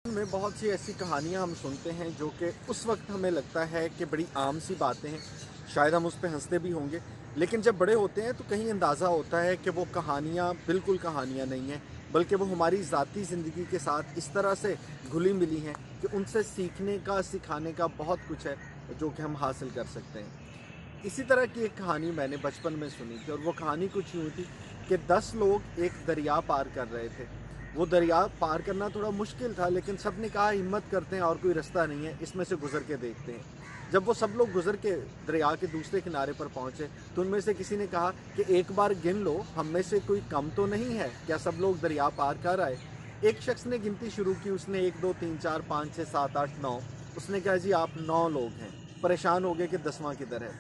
में बहुत सी ऐसी कहानियाँ हम सुनते हैं जो कि उस वक्त हमें लगता है कि बड़ी आम सी बातें हैं, शायद हम उस पे हंसते भी होंगे। लेकिन जब बड़े होते हैं तो कहीं अंदाज़ा होता है कि वो कहानियाँ बिल्कुल कहानियाँ नहीं हैं, बल्कि वो हमारी ज़ाती ज़िंदगी के साथ इस तरह से घुली मिली हैं कि उनसे सीखने का सिखाने का बहुत कुछ है जो कि हम हासिल कर सकते हैं। इसी तरह की एक कहानी मैंने बचपन में सुनी थी और वो कहानी कुछ यूँ थी कि 10 लोग एक दरिया पार कर रहे थे। वो दरिया पार करना थोड़ा मुश्किल था, लेकिन सब ने कहा हिम्मत करते हैं, और कोई रास्ता नहीं है, इसमें से गुज़र के देखते हैं। जब वो सब लोग गुज़र के दरिया के दूसरे किनारे पर पहुँचे, तो उनमें से किसी ने कहा कि एक बार गिन लो, हम में से कोई कम तो नहीं है, क्या सब लोग दरिया पार कर आए? एक शख्स ने गिनती शुरू की, उसने 1, 2, 3, 4, 5, 6, 7, 8, 9। उसने कहा जी आप 9 लोग हैं। परेशान हो गए कि 10वां किधर है।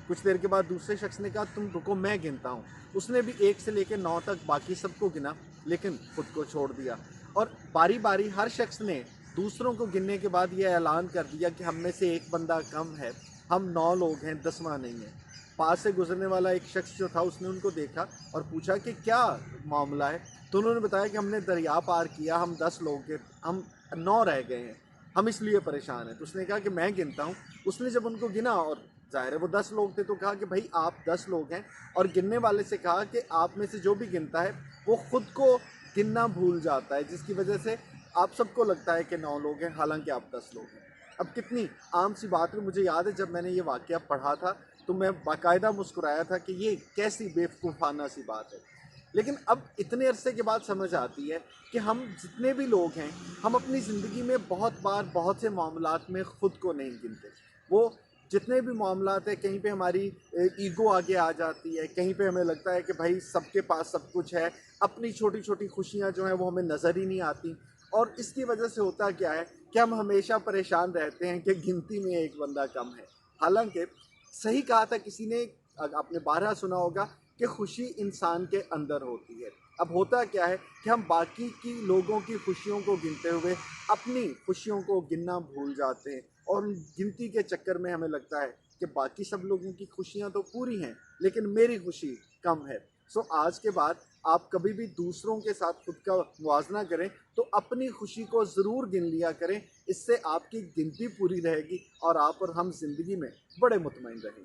कुछ देर के बाद दूसरे शख्स ने कहा तुम रुको, मैं गिनता हूँ। उसने भी 1 से लेकर 9 तक बाकी सबको गिना, लेकिन खुद को छोड़ दिया। और बारी बारी हर शख्स ने दूसरों को गिनने के बाद यह ऐलान कर दिया कि हम में से एक बंदा कम है, हम 9 लोग हैं, 10वां नहीं है। पास से गुजरने वाला एक शख्स जो था उसने उनको देखा और पूछा कि क्या मामला है। तो उन्होंने बताया कि हमने दरिया पार किया, हम 10 लोग के, हम 9 रह गए हैं, हम इसलिए परेशान हैं। तो उसने कहा कि मैं गिनता हूँ। उसने जब उनको गिना, और ज़ाहिर है वो 10 लोग थे, तो कहा कि भाई आप 10 लोग हैं। और गिनने वाले से कहा कि आप में से जो भी गिनता है वो खुद को गिनना भूल जाता है, जिसकी वजह से आप सबको लगता है कि 9 लोग हैं, हालांकि आप 10 लोग हैं। अब कितनी आम सी बात है। मुझे याद है जब मैंने ये वाक़या पढ़ा था तो मैं बाकायदा मुस्कुराया था कि ये कैसी बेवकूफ़ाना सी बात है। लेकिन अब इतने अरसे के बाद समझ आती है कि हम जितने भी लोग हैं, हम अपनी ज़िंदगी में बहुत बार बहुत से मामलात में ख़ुद को नहीं गिनते। वो जितने भी मामलात हैं, कहीं पे हमारी ईगो आगे आ जाती है, कहीं पे हमें लगता है कि भाई सबके पास सब कुछ है, अपनी छोटी छोटी खुशियाँ जो हैं वो हमें नज़र ही नहीं आती। और इसकी वजह से होता क्या है कि हम हमेशा परेशान रहते हैं कि गिनती में एक बंदा कम है। हालांकि सही कहा था किसी ने, आपने 12 सुना होगा, कि खुशी इंसान के अंदर होती है। अब होता क्या है कि हम बाकी की लोगों की खुशियों को गिनते हुए अपनी खुशियों को गिनना भूल जाते हैं, और गिनती के चक्कर में हमें लगता है कि बाकी सब लोगों की खुशियां तो पूरी हैं, लेकिन मेरी खुशी कम है। सो आज के बाद आप कभी भी दूसरों के साथ खुद का मुवाजना करें तो अपनी खुशी को ज़रूर गिन लिया करें। इससे आपकी गिनती पूरी रहेगी और आप और हम ज़िंदगी में बड़े मुतमईन रहेंगे।